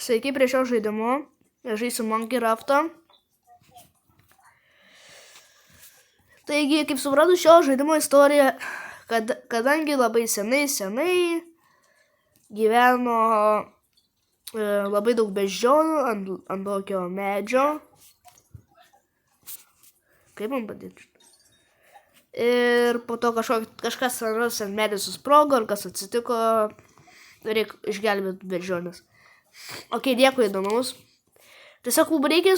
Sveiki prie šio žaidimo. Žaisiu Monkey Raftą. Taigi, kaip suprantu, šio žaidimo istorija, kadangi labai senai gyveno labai daug beždžionių ant tokio medžio. Kaip man padėti? Ir po to kažkas ant medžio susprogo ir kas atsitiko, reikia išgelbėti beždžionės. Ok, dėkui įdomus. Tiesiog mums reikia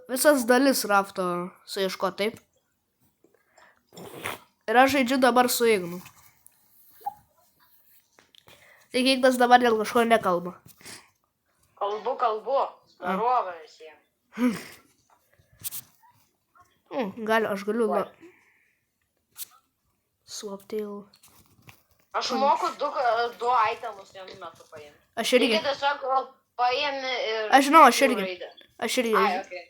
visas dalis rafto suieškoti, taip? Ir aš žaidžiu dabar su Ignu. Taigi Ignas dabar dėl kažko nekalba. Kalbu. Starovą visiems. Aš galiu Swaptail. Aš moku du itemus vienu metu paimti. Aš irgi. Reikia tiesiog paėmi ir... Aš žinau, aš irgi. Ai, okei.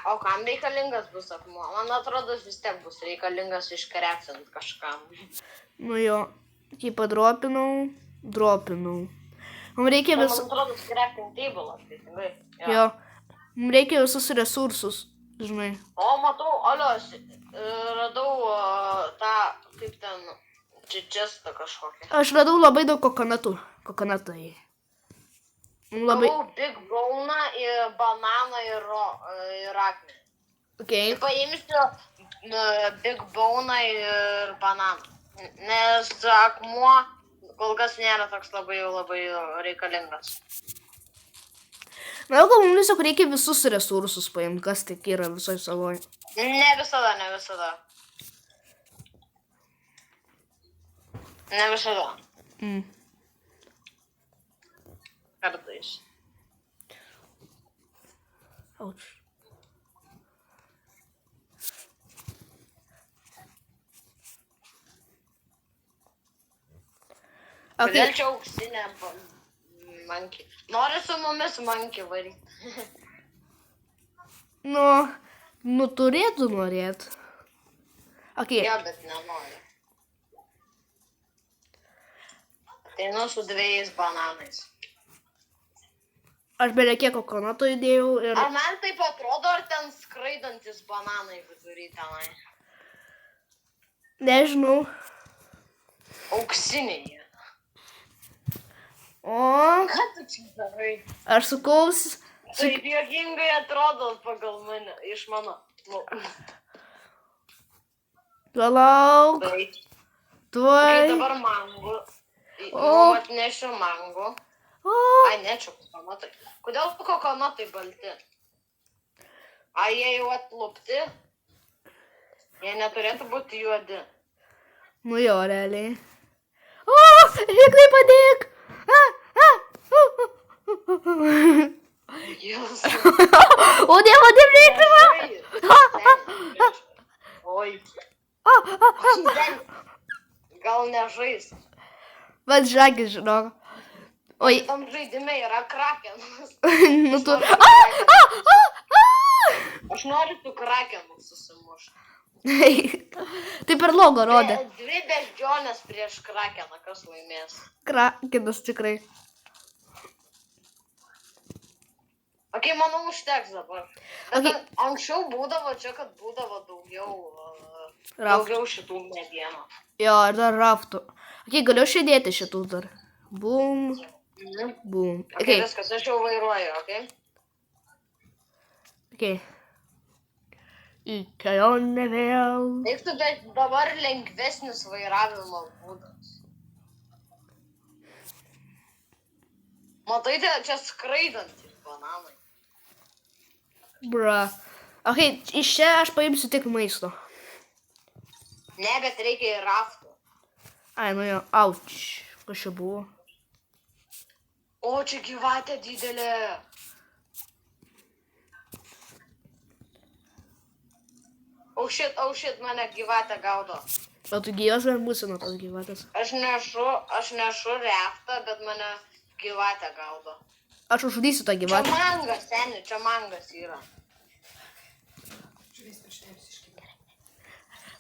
O kam reikalingas bus akmuo? Man atrodo, vis tiek bus reikalingas iškrepsint kažkam. Nu jo, kai padropinau. Mums reikia Man atrodo, skrepsint table, teisingai. Jo, mums reikia visus resursus, žinai. O, matau, Alios, radau tą, kaip ten, čestą kažkokią. Aš radau labai daug kokonatai. Gavau Big Bone'ą, bananą ir akmenį. Okay. Paimsiu Big Bone'ą ir bananą, nes akmuo kol kas nėra toks labai reikalingas. Manau, kad mums tiesiog reikia visus resursus paimti, kas tik yra visoje savoje. Ne visada. Ne visada. Kartais. Auč. Kodėl čia auksinė monkey? Nori su mumis monkey varyti? Nu turėtų norėt. Okay. Jo, bet nenori. Tai su 2 bananais. Aš beveik kiek kokonato įdėjau ir... Ar man taip atrodo, ar ten skraidantis bananai vidury tenai? Nežinau. Auksiniai. O... Ką tu čia darai? Aš sukaus... Taip juokingai atrodo pagal mane, iš mano. Palauk. Tuoj. Kai dabar mango. Atnešiu mango. Ai, ne, čia kokonatai. Kodėl kokonatai balti? Ai, jie jau atlupti? Jie neturėtų būti juodi. Nu jo, realiai. O, Ignai padėk! Jėzus. O, Dievo, nežinau! Oi. Gal nežais. Bet žagis, žinok. Oi. Tam žaidime yra krakenas. Nu tu... Aš noriu tų krakenų susimušti. Tai per logo rodė. 2 beždžionės prieš krakeną, kas laimės? Krakenas tikrai. Ok, manau, užteks dabar. Bet anksčiau būdavo čia, kad būdavo daugiau šitų medienų. Jo, ir dar raftų. Ok, galiu šėdėti šitų dar. Bum. Ok, viskas, aš jau vairuoju, ok? Ok. Į kelionę vėl. Eiktų dabar lengvesnis vairavimo būdas. Matai, čia skraidantys bananai. Bra. Ok, iš čia aš paimsiu tik maisto. Ne, bet reikia ir raftų. Ai, nu jo, auč. Kas čia buvo? O, čia gyvatė didelė. Oh shit, mane gyvatė gaudo. O tu gyvas ar būsi nuo tos gyvatės? Aš nešu raftą, bet mane gyvatė gaudo. Aš užžudysiu tą gyvatę. Čia mangas, seni, čia mangas yra.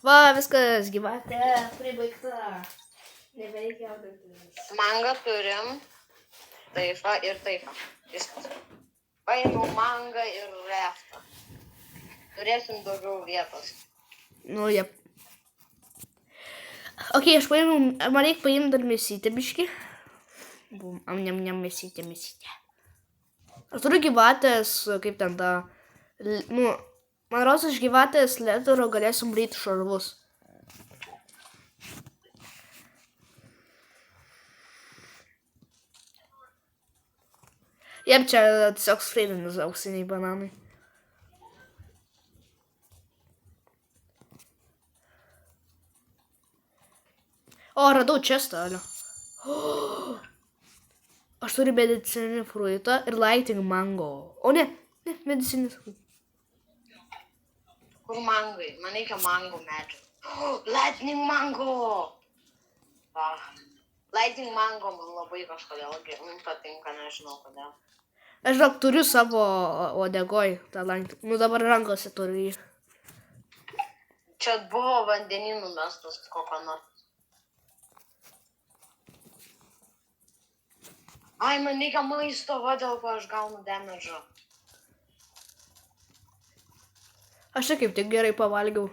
Va, viskas, gyvatė pribaigta. Nebereikia jaudintis. Mangą turim. Taifą ir taifą. Viskas. Paėmiau mangą ir reftą. Turėsim daugiau vietos. Nu, jep. Ok, aš paėmiau, man reikia paimti dar mėsytę biškį. Bum, am mėsytė. Aš turiu gyvatės, kaip ten ta, nu, man rodos, iš gyvatės letero galėsim daryti šarvus. Jep, čia tiesiog skraidinis auksiniai bananai. O, radau čestą, alio. Aš turiu medicininį fruitą ir lighting mango. O ne, medicininis. Kur mangai? Man reikia mango medžio. Lightning mango! Va. Lightning mango man labai kažkodėl patinka, nežinau kodėl. Aš žinok, turiu savo uodegoj tą lighting. Nu dabar rankose turiu jį. Čia buvo vandenynų mestas kokonatas. Ai, man reikia maisto, va dėl ko aš gaunu damage'o. Aš čia kaip tik gerai pavalgiau.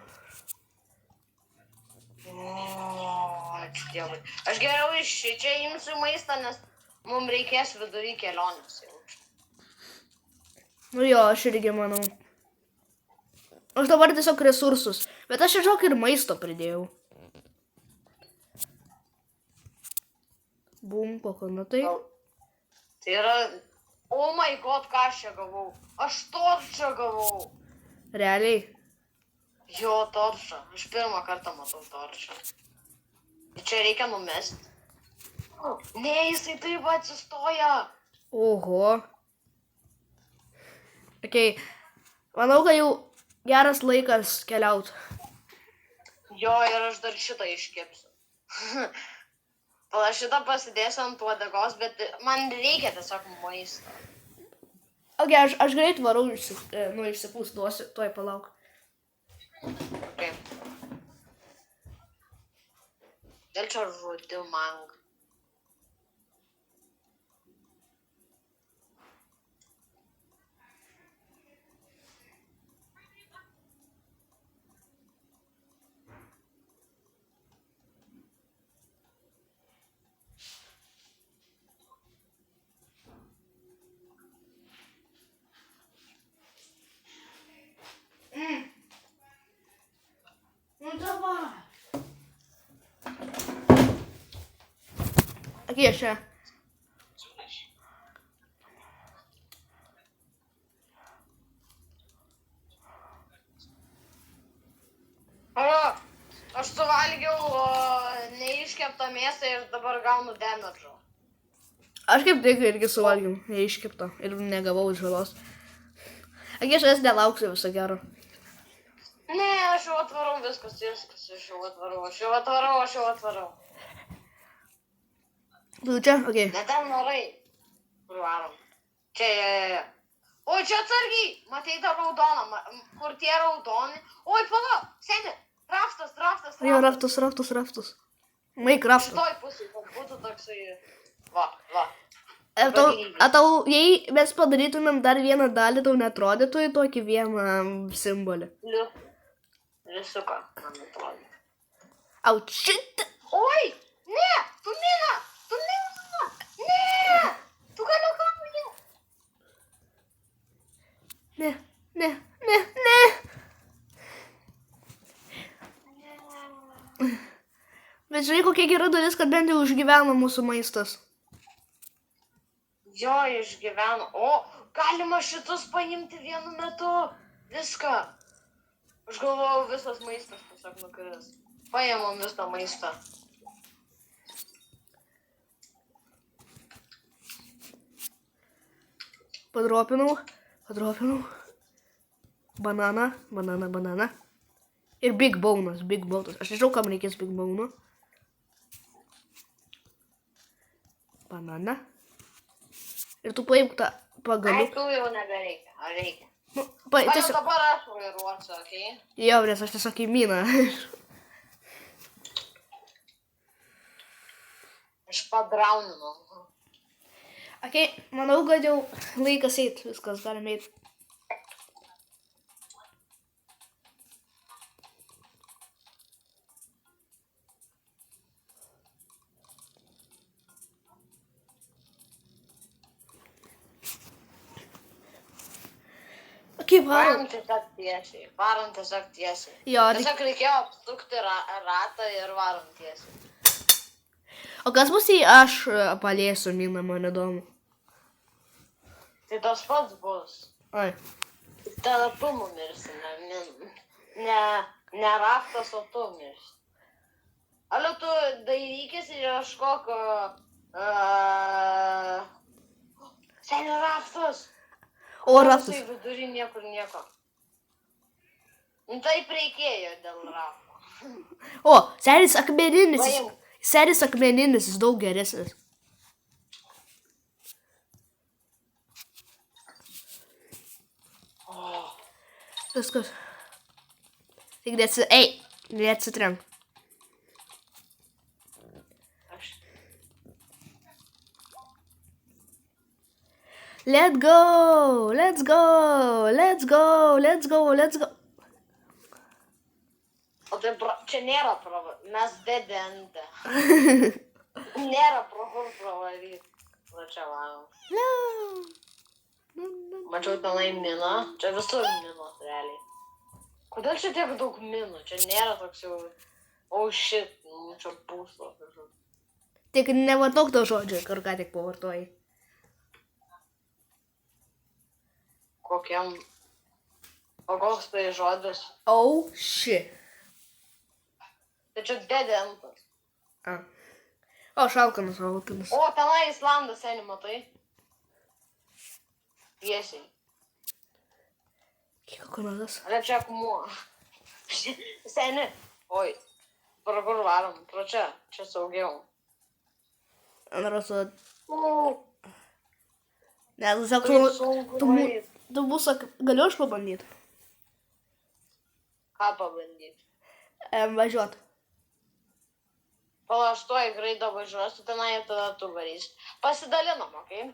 Ačiū Dievui. Aš geriau iš čia imsiu maistą, nes mums reikės vidury kelionės. Nu jo, aš irgi manau. Aš dabar tiesiog resursus. Bet aš žinok ir maisto pridėjau. Bum, kokonatai. Tai yra... Oh my god, ką aš čia gavau? Aš torčą gavau. Realiai. Jo, torčą. Aš pirmą kartą matau torčą. Čia reikia numesti. Ne, jisai taip atsistoja. Oho. Ok. Manau, kad jau geras laikas keliauti. Jo, ir aš dar šitą iškepsiu. Pala šitą pasidėsiu ant uodegos, bet man reikia tiesiog maisto. Ok, aš greit varau išsipūst, duosiu, tuoj palauk. Okay. Dėl čia rudi mangą. Ну давай. Ok, ще. Aš suvalgiau neiškeptą mėsą ir dabar gaunu damage'o. Aš kaip tik irgi suvalgiau neiškeptą ir negavau žalos. Ak, aš nelauksiu viso gero. Ne, aš jau atvarau viskas, aš jau atvarau. Tu čia? Ok. Ne ten norai. Kur varom? Čia. O, čia atsargiai. Matei tą raudoną. Kur tie raudoni? Oi, pala, seni. Raftas. Jo, raftus. Minecraft. Šitoj pusėj, kad būtų toksai. Va. Tau, jei mes padarytumėm dar vieną dalį, tau netrodytų į tokį vieną simbolį. Liusiuką, man atrodo. Au, šit. Oi, ne, tu mina. Ne, tu galiauji. Ne. Bet žinai, kokia gera dalis, kad bent jau išgyveno mūsų maistas. Jo, išgyveno. O, galima šitus paimti vienu metu. Viską. Aš galvojau, visas maistas tiesiog nukris. Paėmam visą maistą. Padropinau. Banana. Ir big bone'as. Aš nežinau, kam reikės big bone'o. Banana. Ir tu paimk tą pagaliuką. Ai, tu jau nebereikia. Ar reikia? Nu, Tiesiog... dabar aš vairuosiu, okei? Jo, nes aš tiesiog į miną. Aš padrauninu. Okei, manau, kad jau laikas eit, viskas, galime eit. Okei, varom. Varom tiesiog tiesiai. Jo, Tiesiog reikėjo apsukti ratą ir varom tiesiai. o kas bus, jei aš paliesiu miną, man įdomu. Tai tas pats bus. Ai. Tada tu numirsi, ne raftas, o tu mirsi. Alio, tu dairykis ir ieškok senio raftas. O raftas. Tai vidury niekur nieko. Taip reikėjo dėl rafto. O, senis akmeninis. Paimk. Senis akmeninis, jis daug geresnis. Viskas. Tik neatsitrenk. Let's go, let's go, let's go, let's go, let's go. O tai čia nėra mes dedente. Nėra pro kur pravaryti. Va čia varom. Mačiau tenai miną. Čia visur minos realiai. Kodėl čia tiek daug minų? Čia nėra toks jau... Oh shit, čia būslo. Tik nevartok to žodžio, kur ką tik pavartojai. Kokiam... O koks tai žodis? Oh shit. Tai čia dedentas. O, šalkanas. O, tenai Islandas, seni, matai? Tiesiai. Kiek kokonatas? Ale čia akmuo. Seni. Oi. Pro kur varom? Pro čia. Čia saugiau. Antraso. Ne, tu sako, tu bus, galiu aš pabandyti? Ką pabandyti? Važiuot. Pala, aš tuoj greitai važiuosiu, tenai ir tada tu varysi. Pasidalinam, okei?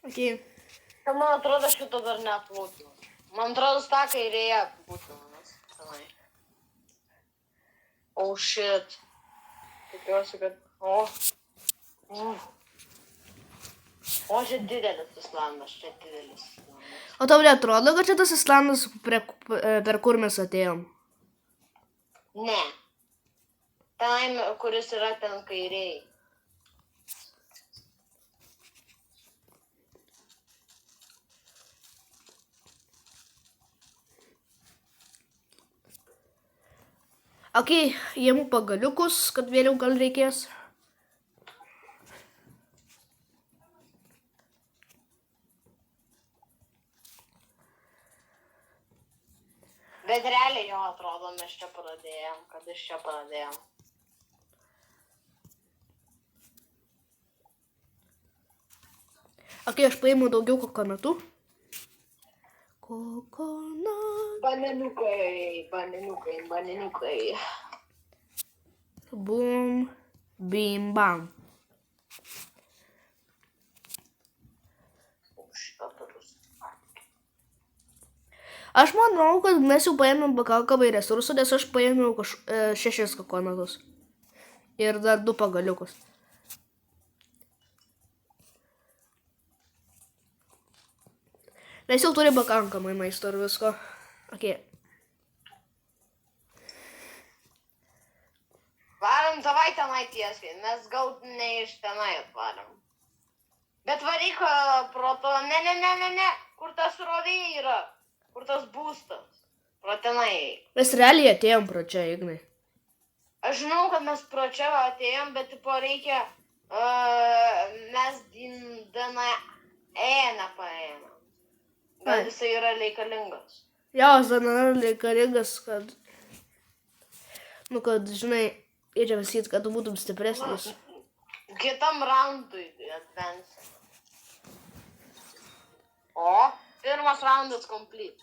Okei. Tai man atrodo, šito dar neaplūtinam. Man atrodo, tą kairėje aplūtinamas. Tenai. Oh shit. Tikiuosi, kad... O. O, čia didelis Islandas, čia didelis Islandas. O tau neatrodo, kad čia tas Islandas, per kur mes atėjom? Ne. Tenai, kuris yra ten kairiai. Okei, jėmų pagaliukus, kad vėliau gal reikės. Bet realiai jo atrodo, mes čia pradėjom, kad iš čia pradėjom. Okei, aš paimu daugiau kokonatų. Kokonat. Bananukai, bananukai, bananukai. Bum, bim, bam. Aš manau, kad mes jau paėmėm pakankamai resursų, nes aš paėmiau 6 kokonatus. Ir dar 2 pagaliukus. Mes jau turime pakankamai maisto ir visko. Okei. Varom davai tenai tiesiai, mes gal ne iš tenai atvarom. Bet varyk pro to, ne, kur tas rovė yra, kur tas būstas, pro tenai. Mes realiai atėjom pro čia, Ignai. Aš žinau, kad mes pro čia atėjom, bet tipo reikia, mes dieną nepaėjome. Gal jisai yra reikalingas. Jo, jisai yra reikalingas, kad... Nu, kad, žinai, reikia pasakyti, kad tu būtum stipresnis. Kitam raundui advance. O, pirmas raundas complete.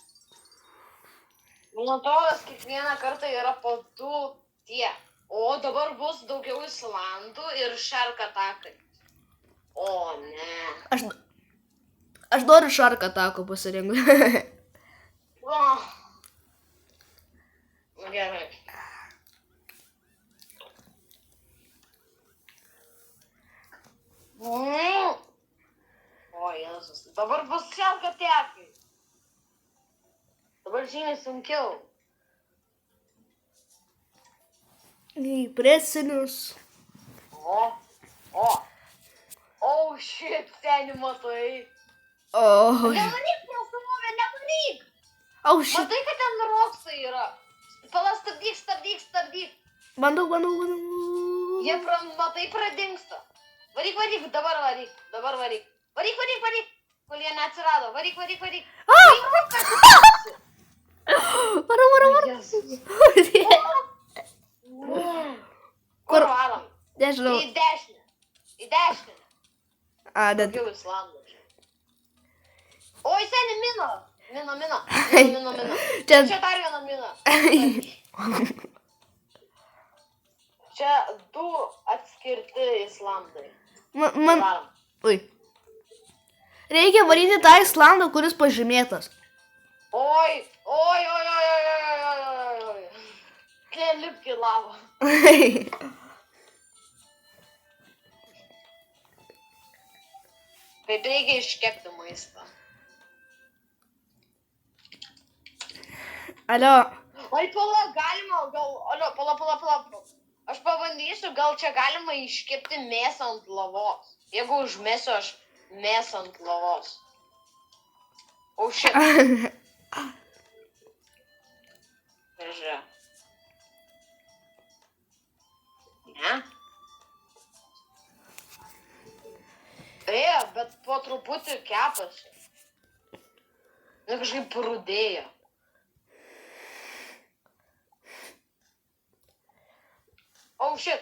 Man atrodo, kiekvieną kartą yra po 2 tiek. O dabar bus daugiau Islandų ir Shark Attack. O ne. Aš noriu Shark Attack pasirinkti. Oh. Gerai. O, Jėzus. Dabar bus Shark Attack. Dabar žymiai sunkiau. Presinius. O. Oh, shit, seni, matai. O. Nevaryk, nesumovė, nevaryk. Oh, shit. Matai, kad ten roksai yra. Pala, stabdyk. Bandau. Jie, matai, pradingsta. Varyk, dabar varyk. Varyk. Kol jie neatsirado. Varyk. Varau. Jėzus. Kur varom? Nežinau. Į dešinę. A, net. Daugiau Islandų. Oi, seni, mina. Čia. Čia dar viena mina. Čia 2 atskirti Islandai. Man. Varom. Ui. Reikia varyti tą Islandą, kuris pažymėtas. Oi. Lipk į lavą. Taip reikia iškepti maistą. Alio. Oi, pala, galima, pala. Aš pabandysiu, gal čia galima iškepti mėsą ant lavos. Jeigu užmėsiu aš mėsą ant lavos. O, shit. Žiūrėk. Ne? Bet po truputį kepasi. Na, kažkaip rudėja. Oh, shit.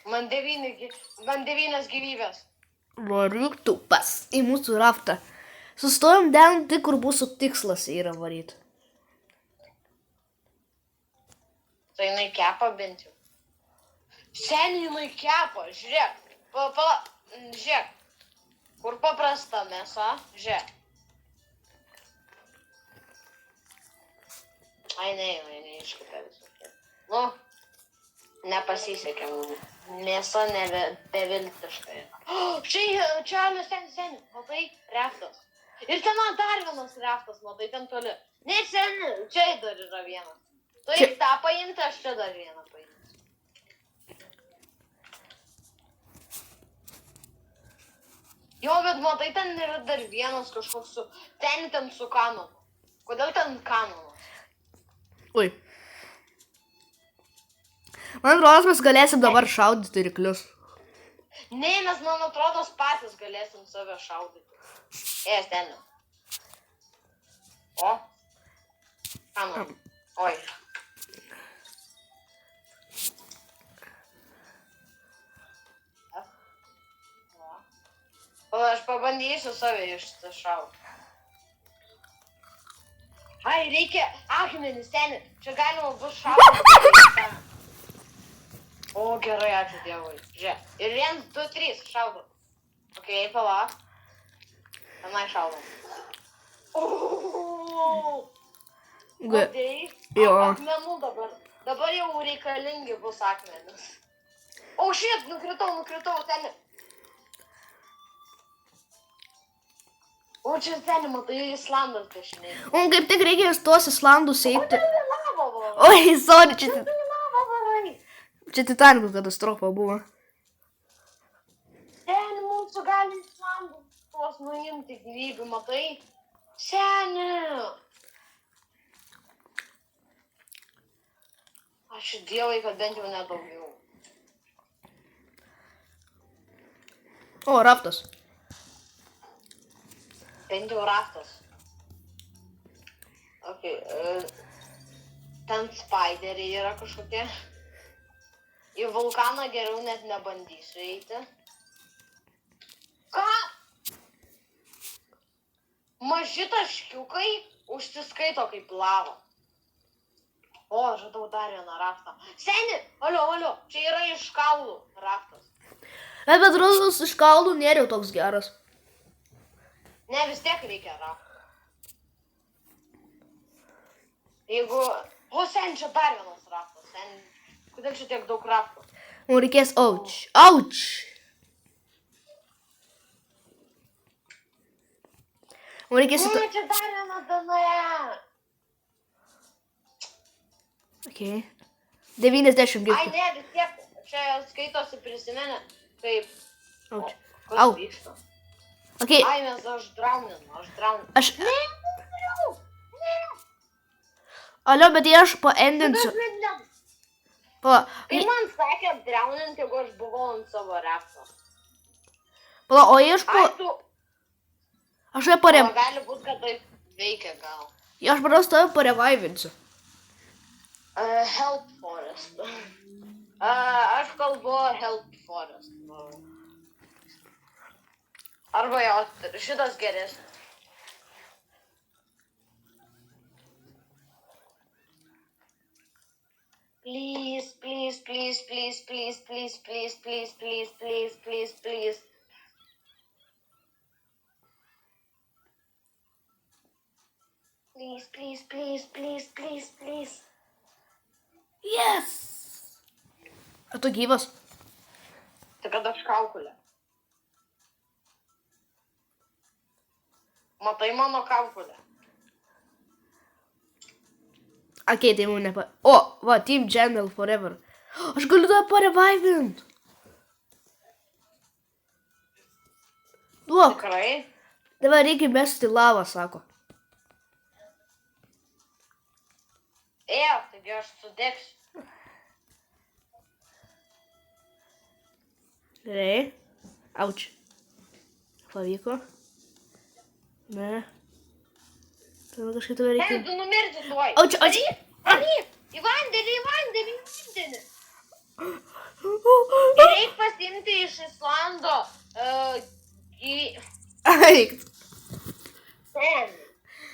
Man 9 gyvybės. Varyk tu pas į mūsų raftą. Sustojom ten, tik kur mūsų tikslas yra varyti. Tai jinai kepa bent jau. Seniai jinai kepa, žiūrėk. Žiūrėk. Kur paprasta mėsa, žiūrėk. Ai, neiškipė visokie. Nu, nepasisekė. Mėsa beviltiškai. Čia, seni, matai, raftas. Ir ten dar vienas raftas, matai, ten toli. Ne, seni, čia dar yra vienas. Taip, tą paimti, aš čia dar vieną paimti. Jo, bet matai, ten yra dar vienas kažkoks su... Ten su kanonu. Kodėl ten kanonas? Ui. Man atrodo, mes galėsim dabar šaudyti ryklius. Ne, mes, man atrodo, patys galėsim save šaudyti. Ten. O. Kanon. Oi. O, aš pabandysiu save išsišauti. Ai, reikia akmenis, seni. Čia galima bus šaudyti. O, gerai, ačiū Dievui. Žiūrėk. Ir 1, 2, 3 šaudom. Ok, pala. Tenai šaudom. Matei? Jo. Akmenų dabar. Dabar jau reikalingi bus akmenis. O, shit, nukritau, seni. O, čia seni, matai, Islandas dešiniai. O, kaip tik reikia tuos Islandus O, eiti. ten į lavą varai. Oi, sorry, čia Ten į lavą varai. Titanikų katastrofa buvo. Seni, mūsų gali Islandų tuos nuimti gyvybių, matai? Seni. Ačiū Dievui, kad bent jau nedaugiau. O, raftas. Bent jau raftas. Ok, ten spaideriai yra kažkokie. Į vulkaną geriau net nebandysiu eiti. Ką? Maži taškiukai užsiskaito kaip lava. O, aš radau dar vieną raktą. Seni, alio, čia yra iš kaulų raktas. Bet rusas iš kaulų nėra jau toks geras. Ne, vis tiek reikia raktą. Jeigu... O, sen, čia dar vienas raktas. Sen, kodėl čia tiek daug raktų? Mums reikės auč. Auč! Mums reikės... Čia dar viena dana. Okay. 90 giftų. Ai, ne, vis tiek. Čia skaitosi prisimenė. Kaip... Auč. Kas Au. vyksta? Okay. Ai, nes aš drauninu. Aš... Ne. Alio, bet jei aš paendinsiu... Pala. Kai man sakė drauninti, jeigu aš buvau ant savo rakto. Pala, o jei aš Ai, tu... Aš ją parem... Gali būt, kad taip veikia gal. Jei aš paras tave parevaivinsiu. Help Forest. Aš kalbu Help Forest. Arba jo, šitas geresnis. Please, please, please, please, please, please, please, please, please, please, please, please. Please, please, please, please, please, please. Yes! A tu gyvas? Tai kad aš kaukulę. Matai mano kaukulę. Okei, tai mums nepa... O, va, Team Channel Forever. Aš galiu tave parevaivint. Duok. Tikrai? Dabar reikia mesti lavą, sako. Taigi aš sudegsiu. Gerai. Auč. Pavyko. Ne. Tada kažkaip tave reikia... Tu numirti tuoj. Auč, auč. Varyk. Į vandenį. Reik pasimti iš Islando. Eik. Ten.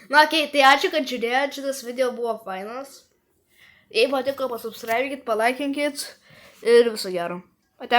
Na, okei, tai ačiū, kad žiūrėjot, šitas video buvo fainas. Jei patiko, pasubscribekit, palaikinkit ir viso gero. Ate.